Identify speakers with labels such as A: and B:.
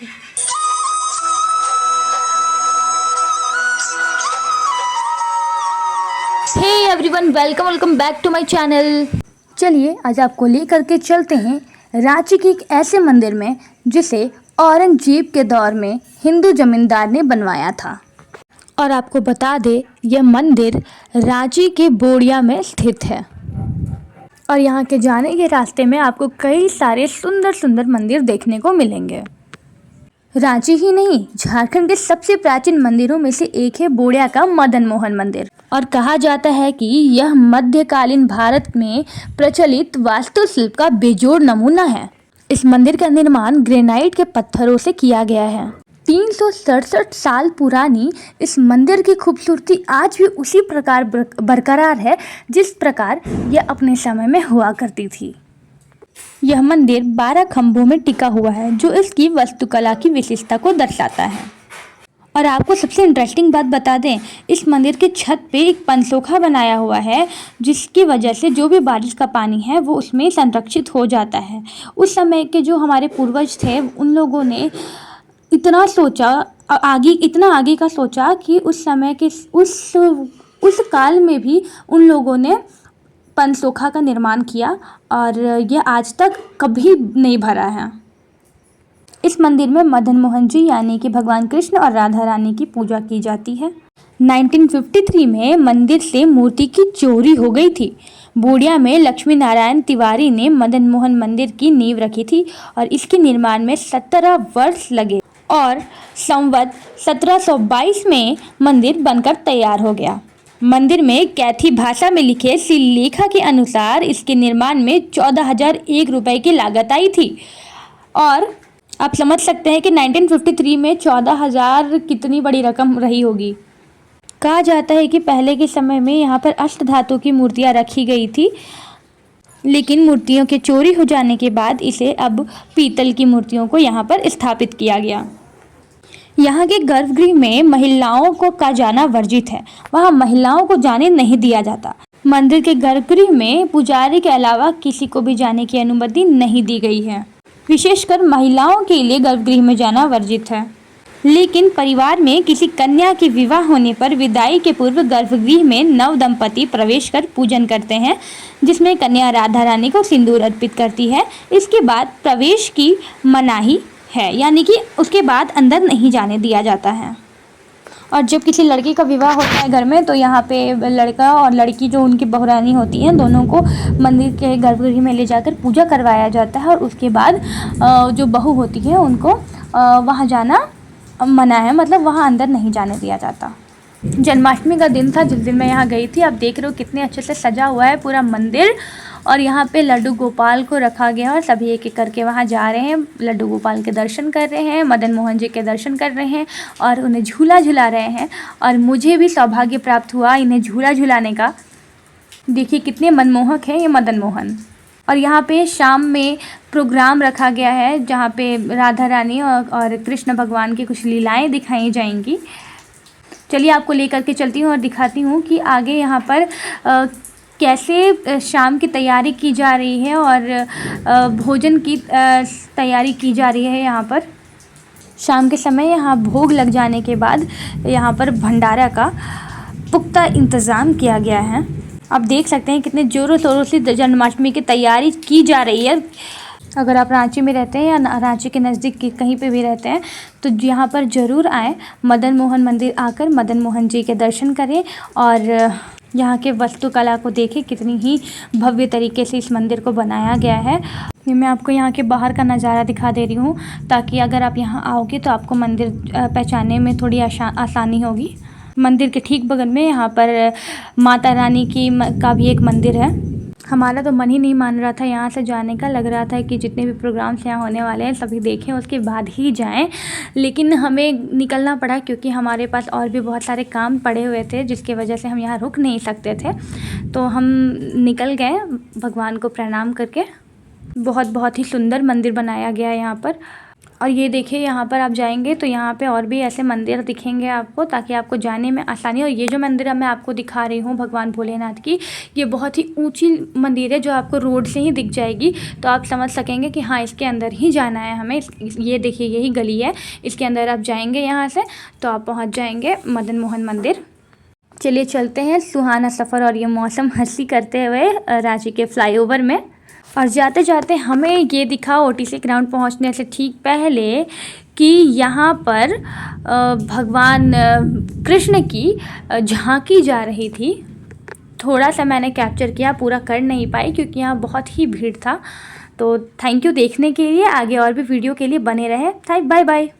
A: Hey everyone, welcome back to my channel. चलिए आज आपको लेकर के चलते हैं रांची के एक ऐसे मंदिर में जिसे औरंगजेब के दौर में हिंदू जमींदार ने बनवाया था। और आपको बता दे, यह मंदिर रांची के बोड़िया में स्थित है। और यहाँ के जाने के रास्ते में आपको कई सारे सुंदर सुंदर मंदिर देखने को मिलेंगे। रांची ही नहीं, झारखंड के सबसे प्राचीन मंदिरों में से एक है बोड़िया का मदन मोहन मंदिर। और कहा जाता है कि यह मध्यकालीन भारत में प्रचलित वास्तुशिल्प का बेजोड़ नमूना है। इस मंदिर का निर्माण ग्रेनाइट के पत्थरों से किया गया है। 367 साल पुरानी इस मंदिर की खूबसूरती आज भी उसी प्रकार बरकरार है जिस प्रकार यह अपने समय में हुआ करती थी। यह मंदिर 12 खंभों में टिका हुआ है जो इसकी वास्तुकला की विशेषता को दर्शाता है। और आपको सबसे इंटरेस्टिंग बात बता दें, इस मंदिर के छत पे एक पंचसोखा बनाया हुआ है जिसकी वजह से जो भी बारिश का पानी है वो उसमें संरक्षित हो जाता है। उस समय के जो हमारे पूर्वज थे उन लोगों ने इतना आगे का सोचा कि उस समय के उस काल में भी उन लोगों ने पंचसोखा का निर्माण किया और यह आज तक कभी नहीं भरा है। इस मंदिर में मदन मोहन जी यानी कि भगवान कृष्ण और राधा रानी की पूजा की जाती है। 1953 में मंदिर से मूर्ति की चोरी हो गई थी। बोड़िया में लक्ष्मी नारायण तिवारी ने मदन मोहन मंदिर की नींव रखी थी और इसके निर्माण में 17 वर्ष लगे और संवत 1722 में मंदिर बनकर तैयार हो गया। मंदिर में कैथी भाषा में लिखे शिलालेख के अनुसार इसके निर्माण में 14,001 रुपए की लागत आई थी। और आप समझ सकते हैं कि 1953 में 14,000 कितनी बड़ी रकम रही होगी। कहा जाता है कि पहले के समय में यहाँ पर अष्ट धातु की मूर्तियाँ रखी गई थी, लेकिन मूर्तियों के चोरी हो जाने के बाद इसे अब पीतल की मूर्तियों को यहाँ पर स्थापित किया गया। यहाँ के गर्भगृह में महिलाओं को का जाना वर्जित है, वहाँ महिलाओं को जाने नहीं दिया जाता। मंदिर के गर्भगृह में पुजारी के अलावा किसी को भी जाने की अनुमति नहीं दी गई है। विशेषकर महिलाओं के लिए गर्भगृह में जाना वर्जित है। लेकिन परिवार में किसी कन्या के विवाह होने पर विदाई के पूर्व गर्भगृह में नव दंपति प्रवेश कर पूजन करते हैं, जिसमें कन्या राधा रानी को सिंदूर अर्पित करती है। इसके बाद प्रवेश की मनाही है, यानी कि उसके बाद अंदर नहीं जाने दिया जाता है। और जब किसी लड़की का विवाह होता है घर में तो यहाँ पे लड़का और लड़की जो उनकी बहुरानी होती हैं दोनों को मंदिर के गर्भगृह में ले जाकर पूजा करवाया जाता है और उसके बाद जो बहू होती है उनको वहाँ जाना मना है, मतलब वहाँ अंदर नहीं जाने दिया जाता। जन्माष्टमी का दिन था जिस दिन मैं यहाँ गई थी। आप देख रहे हो कितने अच्छे से सजा हुआ है पूरा मंदिर और यहाँ पे लड्डू गोपाल को रखा गया और सभी एक एक करके वहाँ जा रहे हैं, लड्डू गोपाल के दर्शन कर रहे हैं, मदन मोहन जी के दर्शन कर रहे हैं और उन्हें झूला झुला रहे हैं। और मुझे भी सौभाग्य प्राप्त हुआ इन्हें झूला झुलाने का। देखिए कितने मनमोहक हैं ये मदन मोहन। और यहाँ पे शाम में प्रोग्राम रखा गया है जहाँ पे राधा रानी और कृष्ण भगवान की कुछ लीलाएँ दिखाई जाएंगी। चलिए आपको लेकर के चलती हूँ और दिखाती हूँ कि आगे यहाँ पर कैसे शाम की तैयारी की जा रही है और भोजन की तैयारी की जा रही है। यहाँ पर शाम के समय यहाँ भोग लग जाने के बाद यहाँ पर भंडारा का पुख्ता इंतज़ाम किया गया है। आप देख सकते हैं कितने ज़ोरों शोरों से जन्माष्टमी की तैयारी की जा रही है। अगर आप रांची में रहते हैं या रांची के नज़दीक कहीं पे भी रहते हैं तो यहाँ पर ज़रूर आएँ, मदन मोहन मंदिर आकर मदन मोहन जी के दर्शन करें और यहाँ के वास्तुकला को देखें कितनी ही भव्य तरीके से इस मंदिर को बनाया गया है। ये मैं आपको यहाँ के बाहर का नज़ारा दिखा दे रही हूँ ताकि अगर आप यहाँ आओगे तो आपको मंदिर पहचानने में थोड़ी आसानी होगी। मंदिर के ठीक बगल में यहाँ पर माता रानी का भी एक मंदिर है। हमारा तो मन ही नहीं मान रहा था यहाँ से जाने का, लग रहा था कि जितने भी प्रोग्राम्स यहाँ होने वाले हैं सभी देखें उसके बाद ही जाएं, लेकिन हमें निकलना पड़ा क्योंकि हमारे पास और भी बहुत सारे काम पड़े हुए थे जिसकी वजह से हम यहाँ रुक नहीं सकते थे। तो हम निकल गए भगवान को प्रणाम करके। बहुत ही सुंदर मंदिर बनाया गया है यहाँ पर। और ये देखिए यहाँ पर आप जाएंगे तो यहाँ पे और भी ऐसे मंदिर दिखेंगे आपको, ताकि आपको जाने में आसानी हो। ये जो मंदिर अब मैं आपको दिखा रही हूँ भगवान भोलेनाथ की, ये बहुत ही ऊंची मंदिर है जो आपको रोड से ही दिख जाएगी, तो आप समझ सकेंगे कि हाँ इसके अंदर ही जाना है हमें। ये देखिए यही गली है, इसके अंदर आप जाएंगे यहाँ से तो आप पहुँच जाएंगे मदन मोहन मंदिर। चलिए चलते हैं सुहाना सफ़र और ये मौसम हंसी करते हुए रांची के फ्लाईओवर में। और जाते जाते हमें ये दिखा ओटीसी ग्राउंड पहुंचने से ठीक पहले कि यहाँ पर भगवान कृष्ण की झांकी जा रही थी। थोड़ा सा मैंने कैप्चर किया, पूरा कर नहीं पाई क्योंकि यहाँ बहुत ही भीड़ था। तो थैंक यू देखने के लिए, आगे और भी वीडियो के लिए बने रहे। Bye bye.